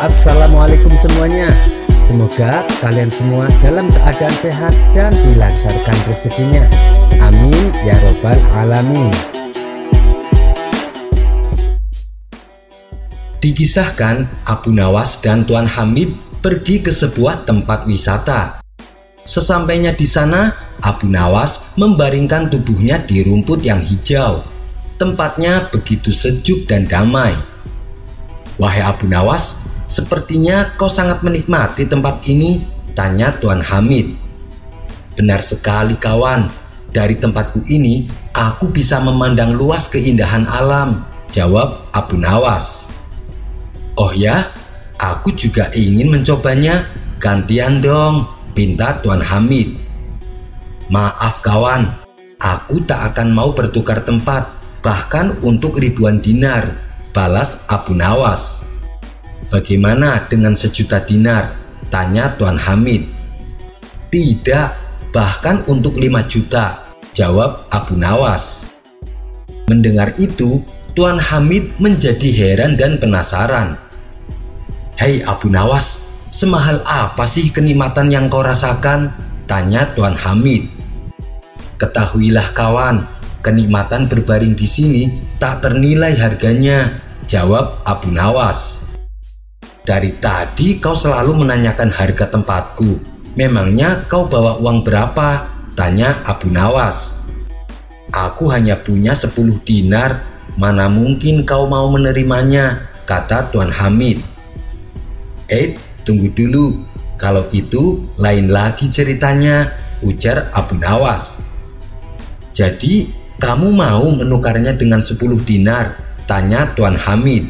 Assalamualaikum semuanya. Semoga kalian semua dalam keadaan sehat dan dilancarkan rezekinya. Amin ya robbal alamin. Dikisahkan Abu Nawas dan Tuan Hamid pergi ke sebuah tempat wisata. Sesampainya di sana, Abu Nawas membaringkan tubuhnya di rumput yang hijau. Tempatnya begitu sejuk dan damai. "Wahai Abu Nawas, sepertinya kau sangat menikmati tempat ini," tanya Tuan Hamid. "Benar sekali kawan, dari tempatku ini aku bisa memandang luas keindahan alam," jawab Abu Nawas. "Oh ya, aku juga ingin mencobanya, gantian dong," pinta Tuan Hamid. "Maaf kawan, aku tak akan mau bertukar tempat, bahkan untuk ribuan dinar," balas Abu Nawas. "Bagaimana dengan 1.000.000 dinar?" tanya Tuan Hamid. "Tidak, bahkan untuk 5 juta, jawab Abu Nawas. Mendengar itu, Tuan Hamid menjadi heran dan penasaran. "Hei Abu Nawas, semahal apa sih kenikmatan yang kau rasakan?" tanya Tuan Hamid. "Ketahuilah kawan, kenikmatan berbaring di sini tak ternilai harganya," jawab Abu Nawas. "Dari tadi kau selalu menanyakan harga tempatku. Memangnya kau bawa uang berapa?" tanya Abu Nawas. "Aku hanya punya 10 dinar, mana mungkin kau mau menerimanya," kata Tuan Hamid. Tunggu dulu, kalau itu lain lagi ceritanya," ujar Abu Nawas. "Jadi kamu mau menukarnya dengan 10 dinar? tanya Tuan Hamid.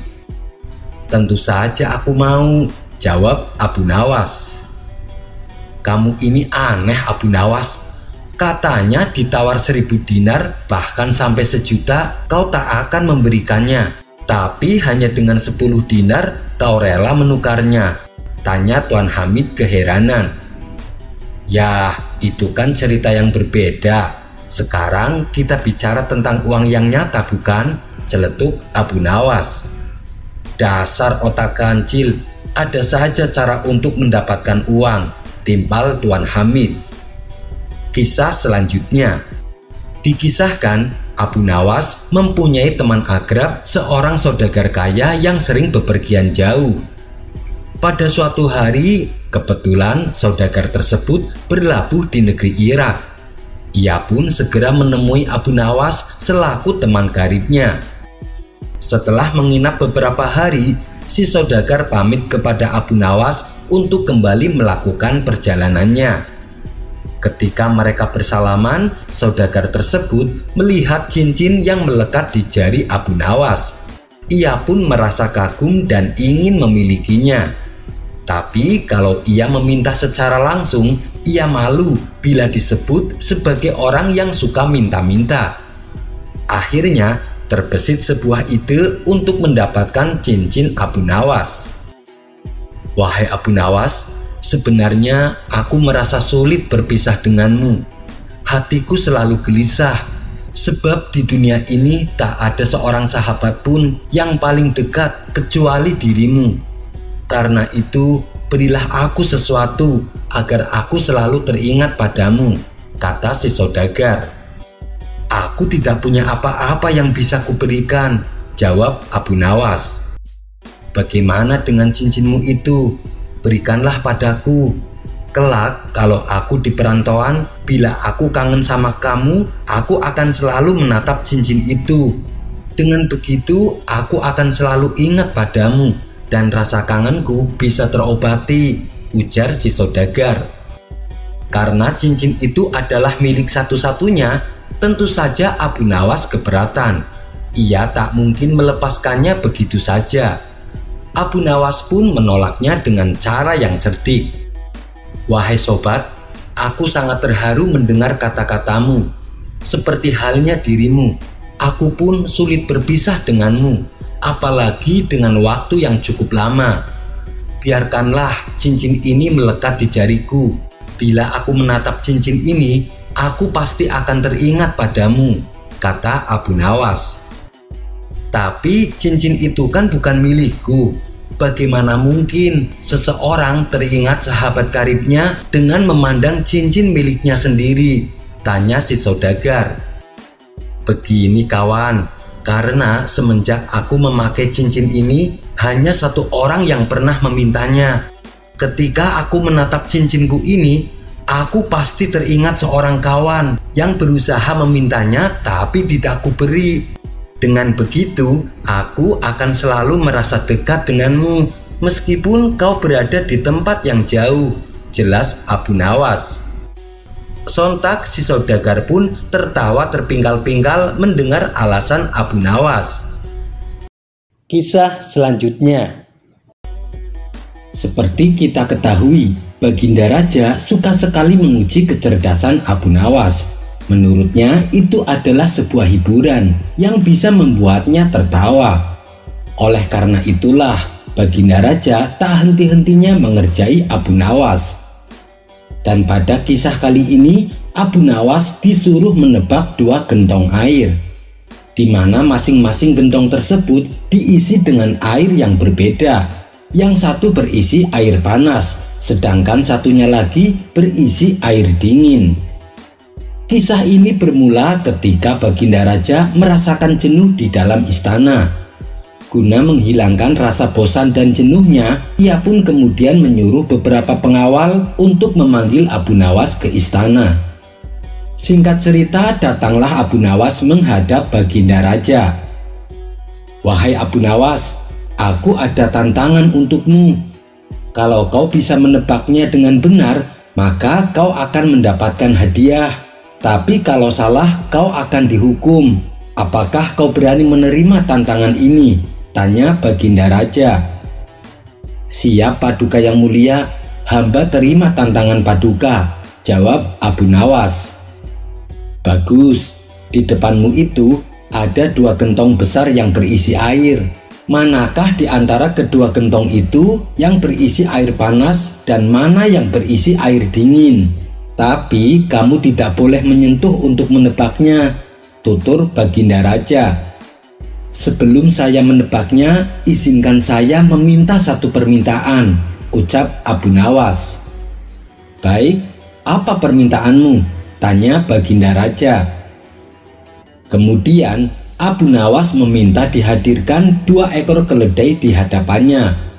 "Tentu saja aku mau," jawab Abu Nawas. "Kamu ini aneh Abu Nawas. Katanya ditawar 1.000 dinar bahkan sampai 1.000.000 kau tak akan memberikannya. Tapi hanya dengan 10 dinar kau rela menukarnya," tanya Tuan Hamid keheranan. "Ya, itu kan cerita yang berbeda. Sekarang kita bicara tentang uang yang nyata bukan?" celetuk Abu Nawas. "Dasar otak kancil, ada saja cara untuk mendapatkan uang," timpal Tuan Hamid. Kisah selanjutnya. Dikisahkan Abu Nawas mempunyai teman akrab, seorang saudagar kaya yang sering bepergian jauh. Pada suatu hari, kebetulan saudagar tersebut berlabuh di negeri Irak. Ia pun segera menemui Abu Nawas selaku teman karibnya. Setelah menginap beberapa hari, si saudagar pamit kepada Abu Nawas untuk kembali melakukan perjalanannya. Ketika mereka bersalaman, saudagar tersebut melihat cincin yang melekat di jari Abu Nawas. Ia pun merasa kagum dan ingin memilikinya. Tapi kalau ia meminta secara langsung, ia malu bila disebut sebagai orang yang suka minta-minta. Akhirnya terbesit sebuah ide untuk mendapatkan cincin Abu Nawas. "Wahai Abu Nawas, sebenarnya aku merasa sulit berpisah denganmu. Hatiku selalu gelisah, sebab di dunia ini tak ada seorang sahabat pun yang paling dekat kecuali dirimu. Karena itu, berilah aku sesuatu agar aku selalu teringat padamu," kata si saudagar. "Aku tidak punya apa-apa yang bisa kuberikan," jawab Abu Nawas. "Bagaimana dengan cincinmu itu? Berikanlah padaku. Kelak kalau aku di perantauan, bila aku kangen sama kamu, aku akan selalu menatap cincin itu. Dengan begitu, aku akan selalu ingat padamu dan rasa kangenku bisa terobati," ujar si saudagar. Karena cincin itu adalah milik satu-satunya, tentu saja Abu Nawas keberatan. Ia tak mungkin melepaskannya begitu saja. Abu Nawas pun menolaknya dengan cara yang cerdik. "Wahai sobat, aku sangat terharu mendengar kata-katamu. Seperti halnya dirimu, aku pun sulit berpisah denganmu, apalagi dengan waktu yang cukup lama. Biarkanlah cincin ini melekat di jariku. Bila aku menatap cincin ini, aku pasti akan teringat padamu," kata Abu Nawas. "Tapi cincin itu kan bukan milikku. Bagaimana mungkin seseorang teringat sahabat karibnya dengan memandang cincin miliknya sendiri? Tanya si saudagar. Begini kawan, karena semenjak aku memakai cincin ini, hanya satu orang yang pernah memintanya. Ketika aku menatap cincinku ini, aku pasti teringat seorang kawan yang berusaha memintanya tapi tidak kuberi. Dengan begitu, aku akan selalu merasa dekat denganmu, meskipun kau berada di tempat yang jauh, jelas Abu Nawas. Sontak si saudagar pun tertawa terpingkal-pingkal mendengar alasan Abu Nawas. Kisah selanjutnya. Seperti kita ketahui, Baginda Raja suka sekali menguji kecerdasan Abu Nawas. Menurutnya itu adalah sebuah hiburan yang bisa membuatnya tertawa. Oleh karena itulah Baginda Raja tak henti-hentinya mengerjai Abu Nawas. Dan pada kisah kali ini Abu Nawas disuruh menebak 2 gentong air, di mana masing-masing gentong tersebut diisi dengan air yang berbeda. Yang satu berisi air panas, sedangkan satunya lagi berisi air dingin. Kisah ini bermula ketika Baginda Raja merasakan jenuh di dalam istana. Guna menghilangkan rasa bosan dan jenuhnya, ia pun kemudian menyuruh beberapa pengawal untuk memanggil Abu Nawas ke istana. Singkat cerita, datanglah Abu Nawas menghadap Baginda Raja. Wahai Abu Nawas, aku ada tantangan untukmu. Kalau kau bisa menebaknya dengan benar, maka kau akan mendapatkan hadiah. Tapi kalau salah, kau akan dihukum. Apakah kau berani menerima tantangan ini? Tanya Baginda Raja. Siap Paduka yang mulia, hamba terima tantangan Paduka, jawab Abu Nawas. Bagus, di depanmu itu ada 2 gentong besar yang berisi air. Manakah di antara kedua gentong itu yang berisi air panas dan mana yang berisi air dingin? Tapi kamu tidak boleh menyentuh untuk menebaknya, tutur Baginda Raja. Sebelum saya menebaknya, izinkan saya meminta satu permintaan, ucap Abu Nawas. Baik, apa permintaanmu? Tanya Baginda Raja. Kemudian Abu Nawas meminta dihadirkan 2 ekor keledai di hadapannya.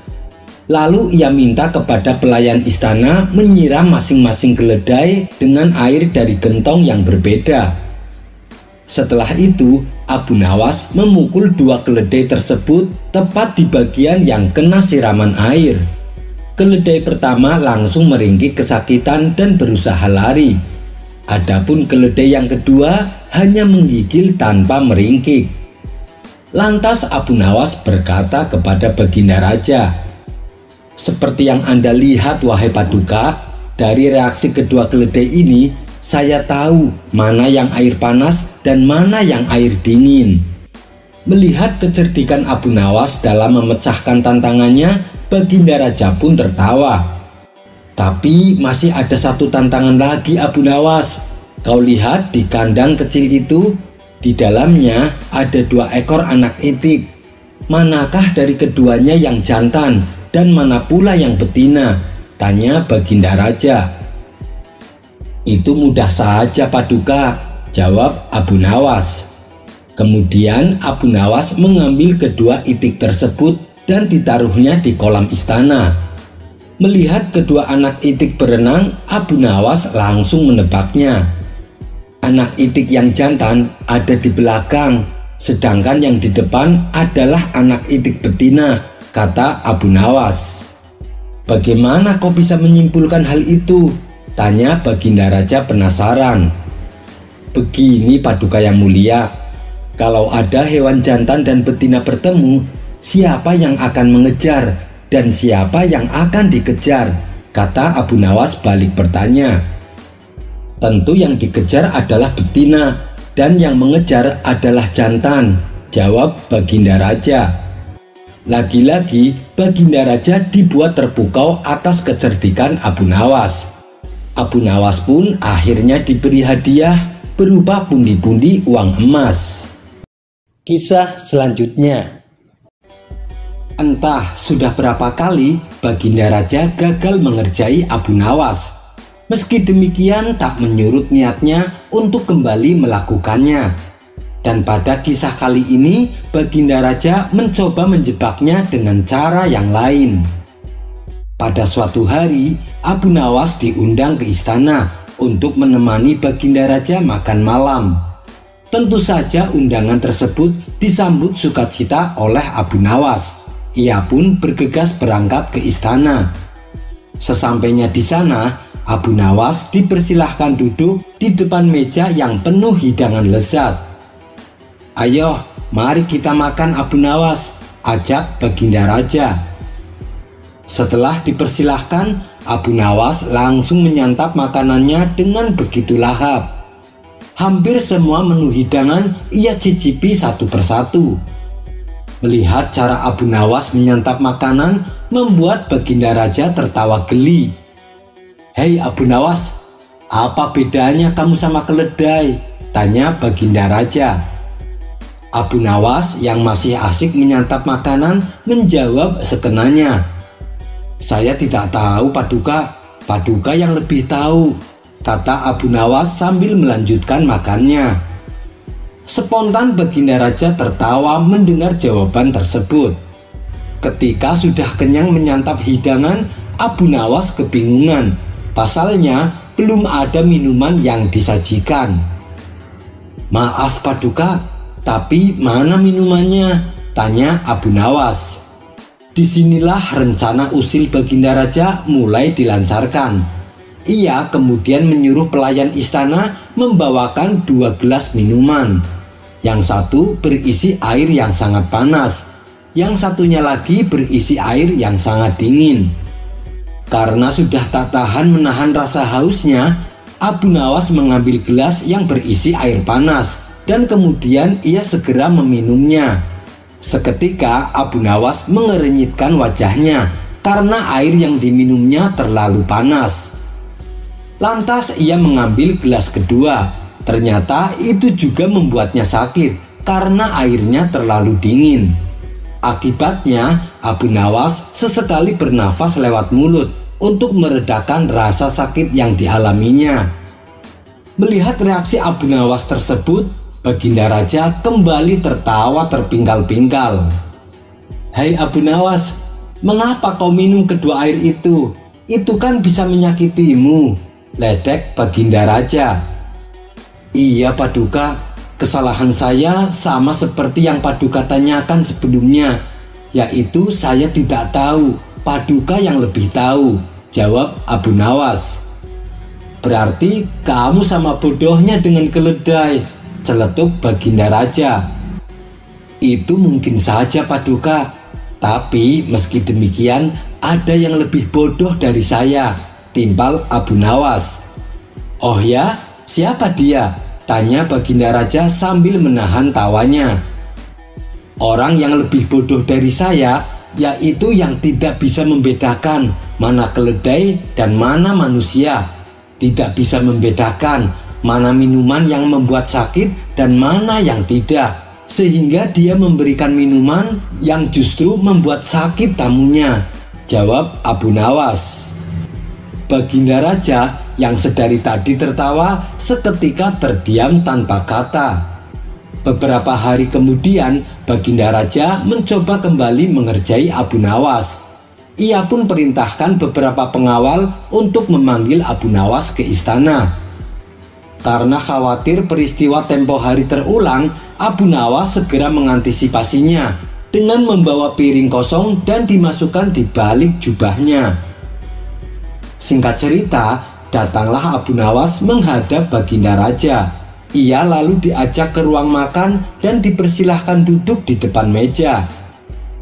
Lalu ia minta kepada pelayan istana menyiram masing-masing keledai dengan air dari gentong yang berbeda. Setelah itu, Abu Nawas memukul 2 keledai tersebut tepat di bagian yang kena siraman air. Keledai pertama langsung meringkik kesakitan dan berusaha lari. Adapun keledai yang kedua hanya menggigil tanpa meringkik. Lantas Abu Nawas berkata kepada Baginda Raja, seperti yang Anda lihat wahai Paduka, dari reaksi kedua keledai ini, saya tahu mana yang air panas dan mana yang air dingin. Melihat kecerdikan Abu Nawas dalam memecahkan tantangannya, Baginda Raja pun tertawa. Tapi masih ada satu tantangan lagi Abu Nawas. Kau lihat di kandang kecil itu, di dalamnya ada 2 ekor anak itik. Manakah dari keduanya yang jantan dan mana pula yang betina? Tanya Baginda Raja. Itu mudah saja Paduka, jawab Abu Nawas. Kemudian Abu Nawas mengambil kedua itik tersebut dan ditaruhnya di kolam istana. Melihat kedua anak itik berenang, Abu Nawas langsung menebaknya. Anak itik yang jantan ada di belakang, sedangkan yang di depan adalah anak itik betina, kata Abu Nawas. Bagaimana kau bisa menyimpulkan hal itu? Tanya Baginda Raja penasaran. Begini Paduka yang mulia, kalau ada hewan jantan dan betina bertemu, siapa yang akan mengejar dan siapa yang akan dikejar? Kata Abu Nawas balik bertanya. Tentu yang dikejar adalah betina dan yang mengejar adalah jantan, jawab Baginda Raja. Lagi-lagi Baginda Raja dibuat terpukau atas kecerdikan Abu Nawas. Abu Nawas pun akhirnya diberi hadiah berupa pundi-pundi uang emas. Kisah selanjutnya. Entah sudah berapa kali Baginda Raja gagal mengerjai Abu Nawas. Meski demikian tak menyurut niatnya untuk kembali melakukannya. Dan pada kisah kali ini Baginda Raja mencoba menjebaknya dengan cara yang lain. Pada suatu hari Abu Nawas diundang ke istana untuk menemani Baginda Raja makan malam. Tentu saja undangan tersebut disambut sukacita oleh Abu Nawas. Ia pun bergegas berangkat ke istana. Sesampainya di sana, Abu Nawas dipersilahkan duduk di depan meja yang penuh hidangan lezat. "Ayo, mari kita makan Abu Nawas," ajak Baginda Raja. Setelah dipersilahkan, Abu Nawas langsung menyantap makanannya dengan begitu lahap. Hampir semua menu hidangan ia cicipi satu persatu. Melihat cara Abu Nawas menyantap makanan membuat Baginda Raja tertawa geli. "Hei Abu Nawas, apa bedanya kamu sama keledai?" tanya Baginda Raja. Abu Nawas yang masih asik menyantap makanan menjawab sekenanya. "Saya tidak tahu Paduka, Paduka yang lebih tahu," kata Abu Nawas sambil melanjutkan makannya. Spontan Baginda Raja tertawa mendengar jawaban tersebut. Ketika sudah kenyang menyantap hidangan, Abu Nawas kebingungan. Pasalnya belum ada minuman yang disajikan. "Maaf Paduka, tapi mana minumannya?" tanya Abu Nawas. Disinilah rencana usil Baginda Raja mulai dilancarkan. Ia kemudian menyuruh pelayan istana membawakan 2 gelas minuman. Yang satu berisi air yang sangat panas, yang satunya lagi berisi air yang sangat dingin. Karena sudah tak tahan menahan rasa hausnya, Abu Nawas mengambil gelas yang berisi air panas dan kemudian ia segera meminumnya. Seketika Abu Nawas mengerenyitkan wajahnya karena air yang diminumnya terlalu panas. Lantas ia mengambil gelas kedua. Ternyata itu juga membuatnya sakit karena airnya terlalu dingin. Akibatnya Abu Nawas sesekali bernafas lewat mulut untuk meredakan rasa sakit yang dialaminya. Melihat reaksi Abu Nawas tersebut, Baginda Raja kembali tertawa terpingkal-pingkal. "Hai Abu Nawas, mengapa kau minum kedua air itu? Itu kan bisa menyakitimu," ledek Baginda Raja. "Iya Paduka, kesalahan saya sama seperti yang Paduka tanyakan sebelumnya, yaitu saya tidak tahu, Paduka yang lebih tahu," jawab Abu Nawas. "Berarti kamu sama bodohnya dengan keledai," celetuk Baginda Raja. "Itu mungkin saja Paduka, tapi meski demikian ada yang lebih bodoh dari saya," timpal Abu Nawas. "Oh ya? Siapa dia?" tanya Baginda Raja sambil menahan tawanya. "Orang yang lebih bodoh dari saya, yaitu yang tidak bisa membedakan mana keledai dan mana manusia. Tidak bisa membedakan mana minuman yang membuat sakit dan mana yang tidak, sehingga dia memberikan minuman yang justru membuat sakit tamunya," jawab Abu Nawas. Baginda Raja yang sedari tadi tertawa seketika terdiam tanpa kata. Beberapa hari kemudian Baginda Raja mencoba kembali mengerjai Abu Nawas. Ia pun perintahkan beberapa pengawal untuk memanggil Abu Nawas ke istana. Karena khawatir peristiwa tempo hari terulang, Abu Nawas segera mengantisipasinya dengan membawa piring kosong dan dimasukkan di balik jubahnya. Singkat cerita, datanglah Abu Nawas menghadap Baginda Raja. Ia lalu diajak ke ruang makan dan dipersilahkan duduk di depan meja.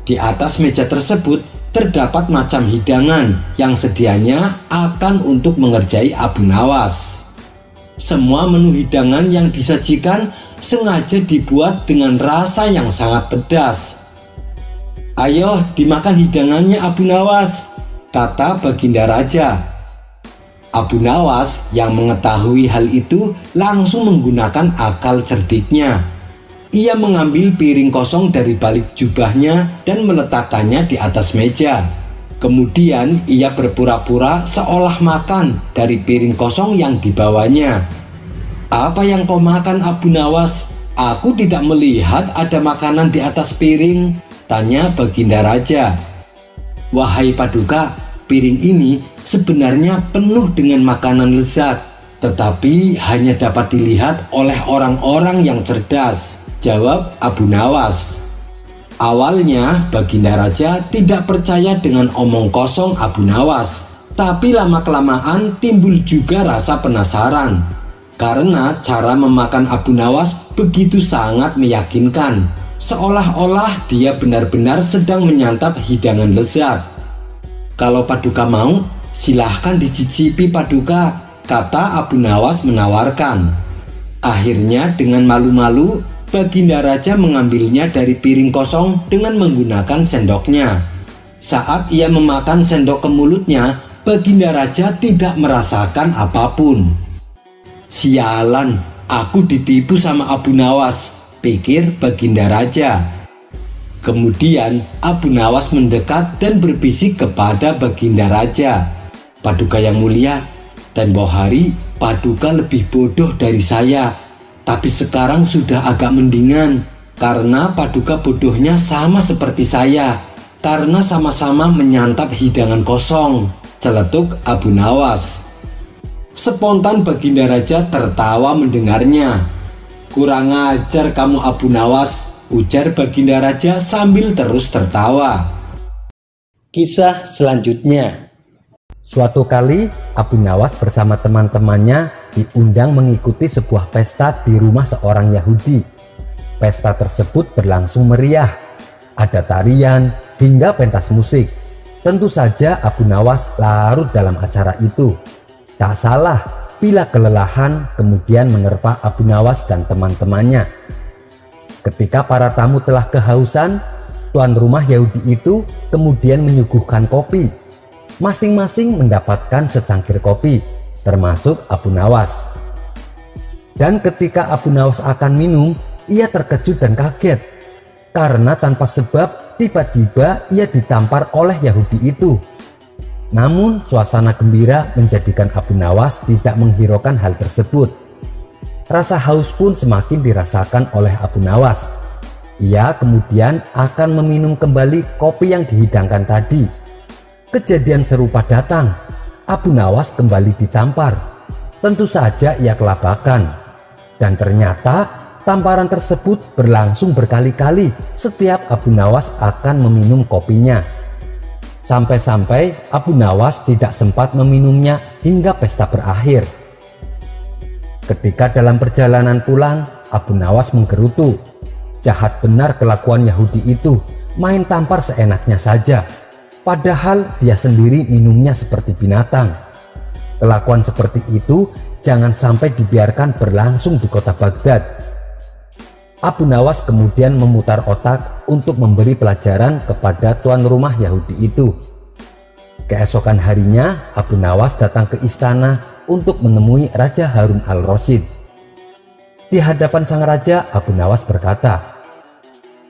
Di atas meja tersebut terdapat macam hidangan yang sedianya akan untuk mengerjai Abu Nawas. Semua menu hidangan yang disajikan sengaja dibuat dengan rasa yang sangat pedas. "Ayo dimakan hidangannya Abu Nawas," kata Baginda Raja. Abu Nawas yang mengetahui hal itu langsung menggunakan akal cerdiknya. ia mengambil piring kosong dari balik jubahnya dan meletakkannya di atas meja. Kemudian ia berpura-pura seolah makan dari piring kosong yang dibawanya. "Apa yang kau makan, Abu Nawas? Aku tidak melihat ada makanan di atas piring," tanya Baginda Raja. "Wahai Paduka, piring ini sebenarnya penuh dengan makanan lezat, tetapi hanya dapat dilihat oleh orang-orang yang cerdas," jawab Abu Nawas. Awalnya Baginda Raja tidak percaya dengan omong kosong Abu Nawas, tapi lama-kelamaan timbul juga rasa penasaran karena cara memakan Abu Nawas begitu sangat meyakinkan, seolah-olah dia benar-benar sedang menyantap hidangan lezat. "Kalau Paduka mau, silahkan dicicipi Paduka," kata Abu Nawas menawarkan. Akhirnya dengan malu-malu Baginda Raja mengambilnya dari piring kosong dengan menggunakan sendoknya. Saat ia memakan sendok ke mulutnya, Baginda Raja tidak merasakan apapun. "Sialan, aku ditipu sama Abu Nawas," pikir Baginda Raja. Kemudian Abu Nawas mendekat dan berbisik kepada Baginda Raja. "Paduka yang mulia, tempo hari Paduka lebih bodoh dari saya. Tapi sekarang sudah agak mendingan karena Paduka bodohnya sama seperti saya karena sama-sama menyantap hidangan kosong," celetuk Abu Nawas. Spontan Baginda Raja tertawa mendengarnya. "Kurang ajar kamu Abu Nawas," ujar Baginda Raja sambil terus tertawa. Kisah selanjutnya. Suatu kali Abu Nawas bersama teman-temannya diundang mengikuti sebuah pesta di rumah seorang Yahudi. Pesta tersebut berlangsung meriah. Ada tarian hingga pentas musik. Tentu saja Abu Nawas larut dalam acara itu. Tak salah bila kelelahan kemudian menerpa Abu Nawas dan teman-temannya. Ketika para tamu telah kehausan, tuan rumah Yahudi itu kemudian menyuguhkan kopi. Masing-masing mendapatkan secangkir kopi, termasuk Abu Nawas. Dan ketika Abu Nawas akan minum, ia terkejut dan kaget karena tanpa sebab tiba-tiba ia ditampar oleh Yahudi itu. Namun suasana gembira menjadikan Abu Nawas tidak menghiraukan hal tersebut. Rasa haus pun semakin dirasakan oleh Abu Nawas. Ia kemudian akan meminum kembali kopi yang dihidangkan tadi. Kejadian serupa datang. Abu Nawas kembali ditampar. Tentu saja ia kelabakan. Dan ternyata tamparan tersebut berlangsung berkali-kali setiap Abu Nawas akan meminum kopinya. Sampai-sampai Abu Nawas tidak sempat meminumnya hingga pesta berakhir. Ketika dalam perjalanan pulang, Abu Nawas menggerutu. Jahat benar kelakuan Yahudi itu, main tampar seenaknya saja. Padahal dia sendiri minumnya seperti binatang. Kelakuan seperti itu jangan sampai dibiarkan berlangsung di kota Baghdad. Abu Nawas kemudian memutar otak untuk memberi pelajaran kepada tuan rumah Yahudi itu. Keesokan harinya Abu Nawas datang ke istana untuk menemui Raja Harun al-Rasyid. Di hadapan sang raja, Abu Nawas berkata,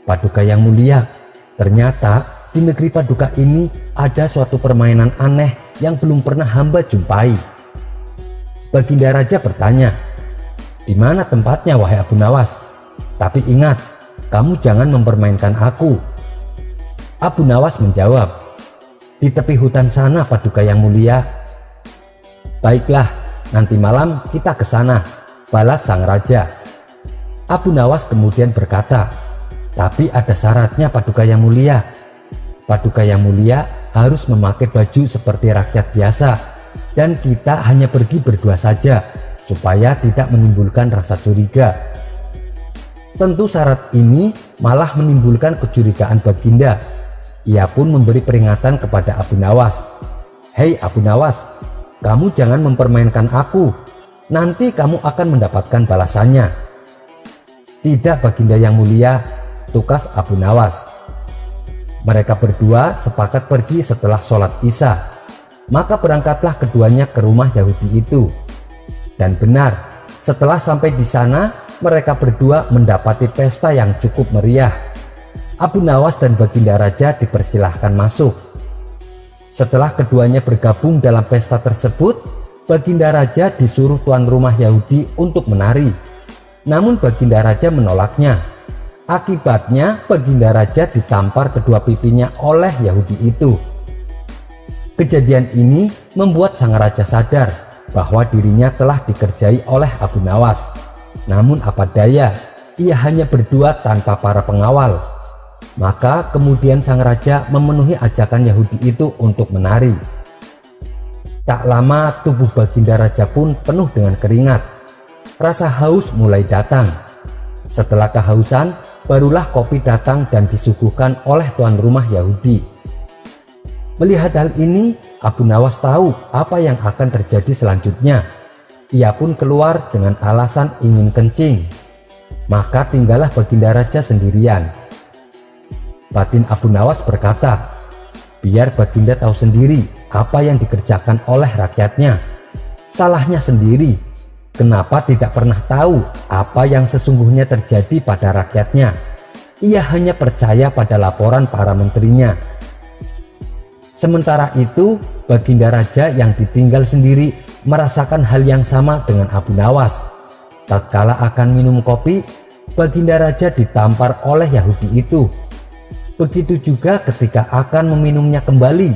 "Paduka yang mulia, ternyata di negeri Paduka ini ada suatu permainan aneh yang belum pernah hamba jumpai." Baginda Raja bertanya, "Di mana tempatnya wahai Abu Nawas? Tapi ingat, kamu jangan mempermainkan aku." Abu Nawas menjawab, "Di tepi hutan sana Paduka yang mulia." "Baiklah, nanti malam kita ke sana," balas sang raja. Abu Nawas kemudian berkata, "Tapi ada syaratnya Paduka yang mulia. Paduka yang mulia harus memakai baju seperti rakyat biasa dan kita hanya pergi berdua saja supaya tidak menimbulkan rasa curiga." Tentu syarat ini malah menimbulkan kecurigaan Baginda. Ia pun memberi peringatan kepada Abu Nawas. "Hei Abu Nawas, kamu jangan mempermainkan aku. Nanti kamu akan mendapatkan balasannya." "Tidak Baginda yang mulia," tukas Abu Nawas. Mereka berdua sepakat pergi setelah sholat Isya. Maka berangkatlah keduanya ke rumah Yahudi itu. Dan benar, setelah sampai di sana, mereka berdua mendapati pesta yang cukup meriah. Abu Nawas dan Baginda Raja dipersilahkan masuk. Setelah keduanya bergabung dalam pesta tersebut, Baginda Raja disuruh tuan rumah Yahudi untuk menari. Namun Baginda Raja menolaknya. Akibatnya Baginda Raja ditampar kedua pipinya oleh Yahudi itu. Kejadian ini membuat sang raja sadar bahwa dirinya telah dikerjai oleh Abu Nawas. Namun apa daya, ia hanya berdua tanpa para pengawal. Maka kemudian sang raja memenuhi ajakan Yahudi itu untuk menari. Tak lama tubuh Baginda Raja pun penuh dengan keringat. Rasa haus mulai datang. Setelah kehausan, barulah kopi datang dan disuguhkan oleh tuan rumah Yahudi. Melihat hal ini, Abu Nawas tahu apa yang akan terjadi selanjutnya. Ia pun keluar dengan alasan ingin kencing. Maka tinggallah Baginda Raja sendirian. Batin Abu Nawas berkata, biar Baginda tahu sendiri apa yang dikerjakan oleh rakyatnya. Salahnya sendiri. Kenapa tidak pernah tahu apa yang sesungguhnya terjadi pada rakyatnya? Ia hanya percaya pada laporan para menterinya. Sementara itu, Baginda Raja yang ditinggal sendiri merasakan hal yang sama dengan Abu Nawas. Tatkala akan minum kopi, Baginda Raja ditampar oleh Yahudi itu. Begitu juga ketika akan meminumnya kembali.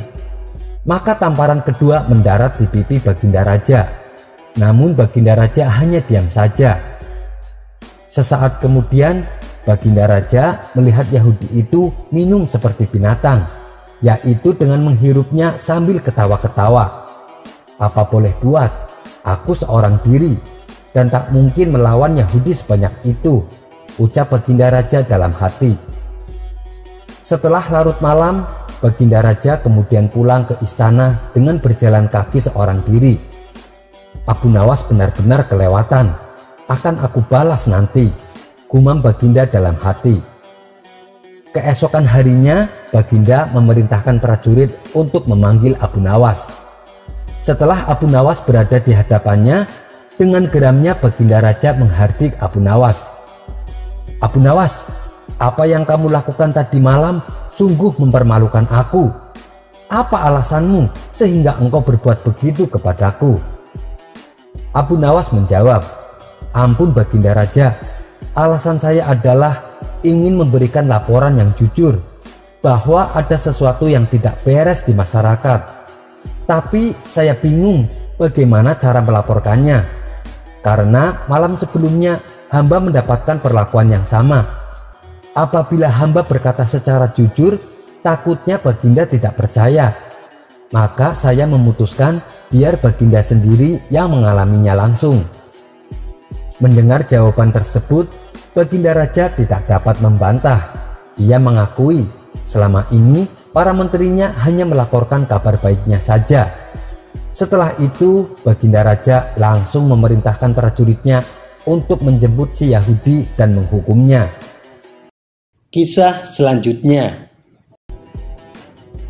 Maka tamparan kedua mendarat di pipi Baginda Raja. Namun Baginda Raja hanya diam saja. Sesaat kemudian Baginda Raja melihat Yahudi itu minum seperti binatang, yaitu dengan menghirupnya sambil ketawa-ketawa. Apa boleh buat, aku seorang diri dan tak mungkin melawan Yahudi sebanyak itu, ucap Baginda Raja dalam hati. Setelah larut malam, Baginda Raja kemudian pulang ke istana dengan berjalan kaki seorang diri. Abu Nawas benar-benar kelewatan. Akan aku balas nanti, gumam Baginda dalam hati. Keesokan harinya, Baginda memerintahkan prajurit untuk memanggil Abu Nawas. Setelah Abu Nawas berada di hadapannya, dengan geramnya Baginda Raja menghardik Abu Nawas. Abu Nawas, apa yang kamu lakukan tadi malam sungguh mempermalukan aku. Apa alasanmu sehingga engkau berbuat begitu kepadaku? Abu Nawas menjawab, ampun Baginda Raja, alasan saya adalah ingin memberikan laporan yang jujur bahwa ada sesuatu yang tidak beres di masyarakat. Tapi saya bingung bagaimana cara melaporkannya, karena malam sebelumnya hamba mendapatkan perlakuan yang sama. Apabila hamba berkata secara jujur, takutnya Baginda tidak percaya. Maka saya memutuskan biar Baginda sendiri yang mengalaminya langsung. Mendengar jawaban tersebut, Baginda Raja tidak dapat membantah. Ia mengakui selama ini para menterinya hanya melaporkan kabar baiknya saja. Setelah itu, Baginda Raja langsung memerintahkan prajuritnya untuk menjemput si Yahudi dan menghukumnya. Kisah selanjutnya.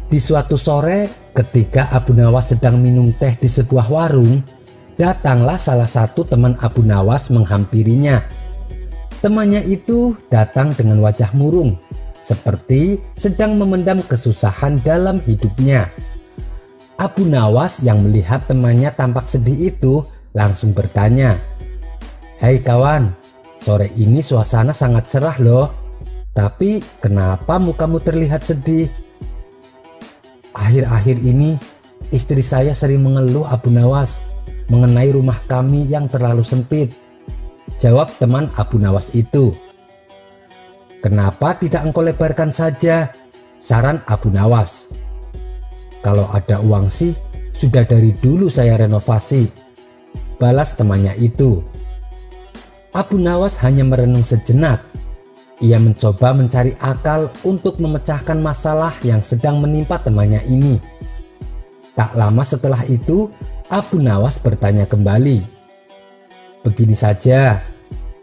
Di suatu sore, ketika Abu Nawas sedang minum teh di sebuah warung, datanglah salah satu teman Abu Nawas menghampirinya. Temannya itu datang dengan wajah murung, seperti sedang memendam kesusahan dalam hidupnya. Abu Nawas yang melihat temannya tampak sedih itu langsung bertanya, "Hai kawan, sore ini suasana sangat cerah loh, tapi kenapa mukamu terlihat sedih?" "Akhir-akhir ini istri saya sering mengeluh Abu Nawas mengenai rumah kami yang terlalu sempit," jawab teman Abu Nawas itu. "Kenapa tidak engkau lebarkan saja?" saran Abu Nawas. "Kalau ada uang sih sudah dari dulu saya renovasi," balas temannya itu. Abu Nawas hanya merenung sejenak. Ia mencoba mencari akal untuk memecahkan masalah yang sedang menimpa temannya ini. Tak lama setelah itu, Abu Nawas bertanya kembali, "Begini saja,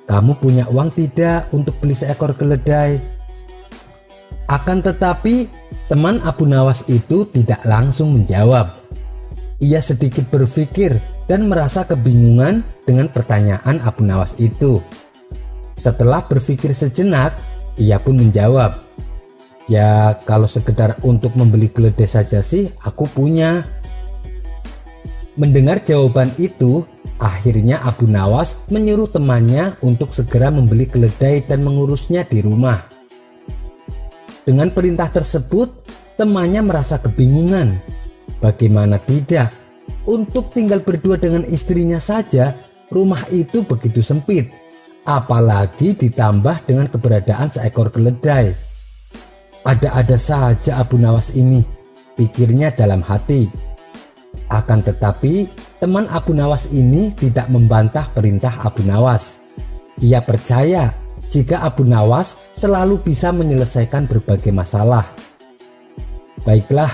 kamu punya uang tidak untuk beli seekor keledai?" Akan tetapi, teman Abu Nawas itu tidak langsung menjawab. Ia sedikit berpikir dan merasa kebingungan dengan pertanyaan Abu Nawas itu. Setelah berpikir sejenak, ia pun menjawab, "Ya kalau sekedar untuk membeli keledai saja sih aku punya." Mendengar jawaban itu, akhirnya Abu Nawas menyuruh temannya untuk segera membeli keledai dan mengurusnya di rumah. Dengan perintah tersebut, temannya merasa kebingungan. Bagaimana tidak? Untuk tinggal berdua dengan istrinya saja, rumah itu begitu sempit. Apalagi ditambah dengan keberadaan seekor keledai. Ada-ada saja Abu Nawas ini, pikirnya dalam hati. Akan tetapi, teman Abu Nawas ini tidak membantah perintah Abu Nawas. Ia percaya jika Abu Nawas selalu bisa menyelesaikan berbagai masalah. "Baiklah,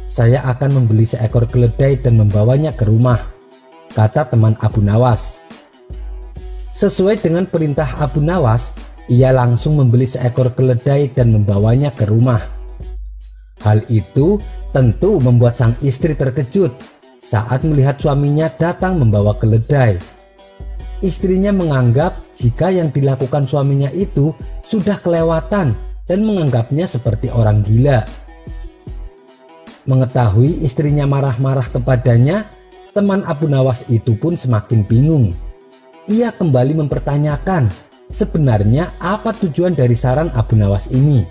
saya akan membeli seekor keledai dan membawanya ke rumah," kata teman Abu Nawas. Sesuai dengan perintah Abu Nawas, ia langsung membeli seekor keledai dan membawanya ke rumah. Hal itu tentu membuat sang istri terkejut saat melihat suaminya datang membawa keledai. Istrinya menganggap jika yang dilakukan suaminya itu sudah kelewatan dan menganggapnya seperti orang gila. Mengetahui istrinya marah-marah kepadanya, teman Abu Nawas itu pun semakin bingung. Ia kembali mempertanyakan sebenarnya apa tujuan dari saran Abu Nawas ini.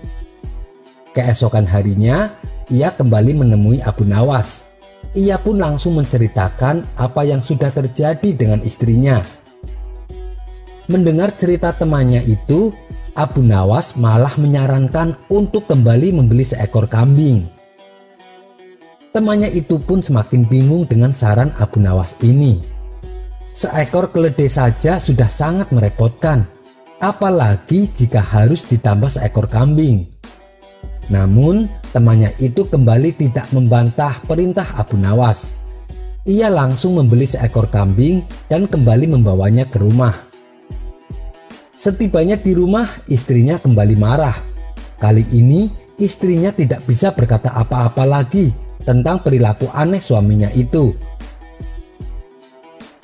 Keesokan harinya, ia kembali menemui Abu Nawas. Ia pun langsung menceritakan apa yang sudah terjadi dengan istrinya. Mendengar cerita temannya itu, Abu Nawas malah menyarankan untuk kembali membeli seekor kambing. Temannya itu pun semakin bingung dengan saran Abu Nawas ini. Seekor keledai saja sudah sangat merepotkan, apalagi jika harus ditambah seekor kambing. Namun, temannya itu kembali tidak membantah perintah Abu Nawas. Ia langsung membeli seekor kambing dan kembali membawanya ke rumah. Setibanya di rumah, istrinya kembali marah. Kali ini, istrinya tidak bisa berkata apa-apa lagi tentang perilaku aneh suaminya itu.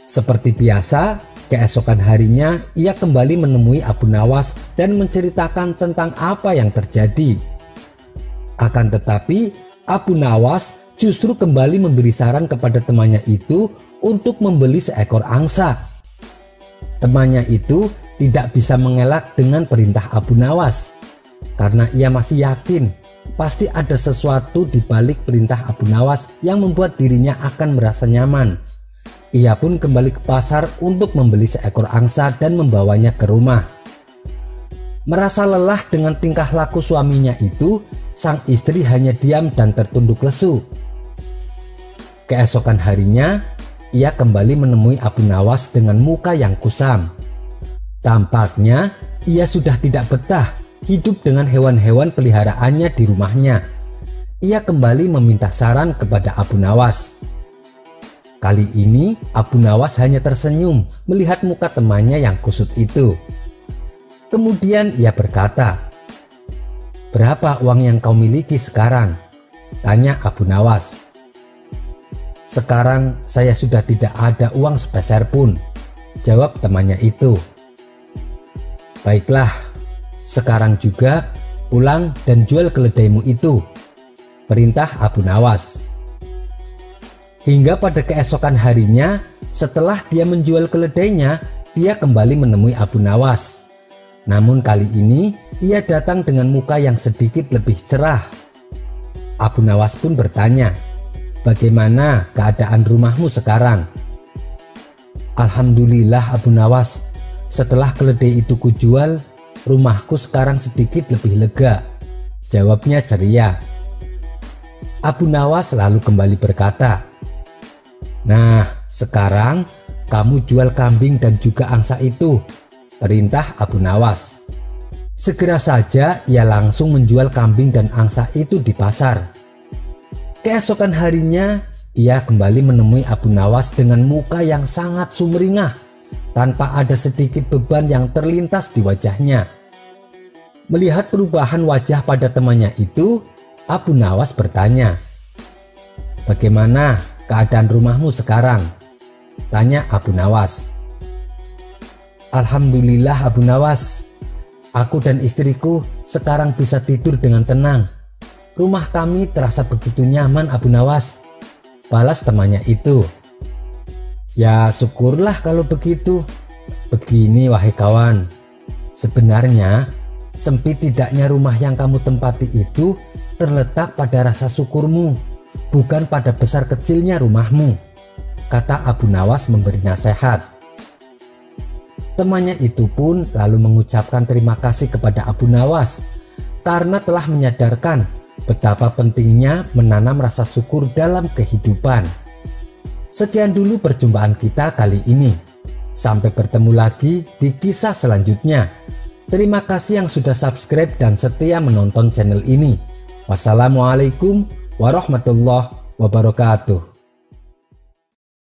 Seperti biasa, keesokan harinya ia kembali menemui Abu Nawas dan menceritakan tentang apa yang terjadi. Akan tetapi, Abu Nawas justru kembali memberi saran kepada temannya itu untuk membeli seekor angsa. Temannya itu tidak bisa mengelak dengan perintah Abu Nawas, karena ia masih yakin pasti ada sesuatu di balik perintah Abu Nawas yang membuat dirinya akan merasa nyaman. Ia pun kembali ke pasar untuk membeli seekor angsa dan membawanya ke rumah. Merasa lelah dengan tingkah laku suaminya itu, sang istri hanya diam dan tertunduk lesu. Keesokan harinya, ia kembali menemui Abu Nawas dengan muka yang kusam. Tampaknya ia sudah tidak betah hidup dengan hewan-hewan peliharaannya di rumahnya. Ia kembali meminta saran kepada Abu Nawas. Kali ini Abu Nawas hanya tersenyum melihat muka temannya yang kusut itu. Kemudian ia berkata, "Berapa uang yang kau miliki sekarang?" tanya Abu Nawas. "Sekarang saya sudah tidak ada uang sepeser pun," jawab temannya itu. "Baiklah, sekarang juga pulang dan jual keledaimu itu," perintah Abu Nawas. Hingga pada keesokan harinya, setelah dia menjual keledainya, dia kembali menemui Abu Nawas. Namun kali ini ia datang dengan muka yang sedikit lebih cerah. Abu Nawas pun bertanya, "Bagaimana keadaan rumahmu sekarang?" "Alhamdulillah Abu Nawas, setelah keledai itu kujual, rumahku sekarang sedikit lebih lega," jawabnya ceria. Abu Nawas lalu kembali berkata, "Nah, sekarang kamu jual kambing dan juga angsa itu," perintah Abu Nawas. Segera saja ia langsung menjual kambing dan angsa itu di pasar. Keesokan harinya, ia kembali menemui Abu Nawas dengan muka yang sangat sumringah, tanpa ada sedikit beban yang terlintas di wajahnya. Melihat perubahan wajah pada temannya itu, Abu Nawas bertanya, "Bagaimana keadaan rumahmu sekarang?" tanya Abu Nawas. Alhamdulillah Abu Nawas, aku dan istriku sekarang bisa tidur dengan tenang. Rumah kami terasa begitu nyaman Abu Nawas, balas temannya itu. Ya syukurlah kalau begitu. Begini wahai kawan, sebenarnya sempit tidaknya rumah yang kamu tempati itu terletak pada rasa syukurmu, bukan pada besar kecilnya rumahmu, kata Abu Nawas memberi nasihat. Temannya itu pun lalu mengucapkan terima kasih kepada Abu Nawas karena telah menyadarkan betapa pentingnya menanam rasa syukur dalam kehidupan. Sekian dulu perjumpaan kita kali ini. Sampai bertemu lagi di kisah selanjutnya. Terima kasih yang sudah subscribe dan setia menonton channel ini. Wassalamualaikum warahmatullahi wabarakatuh.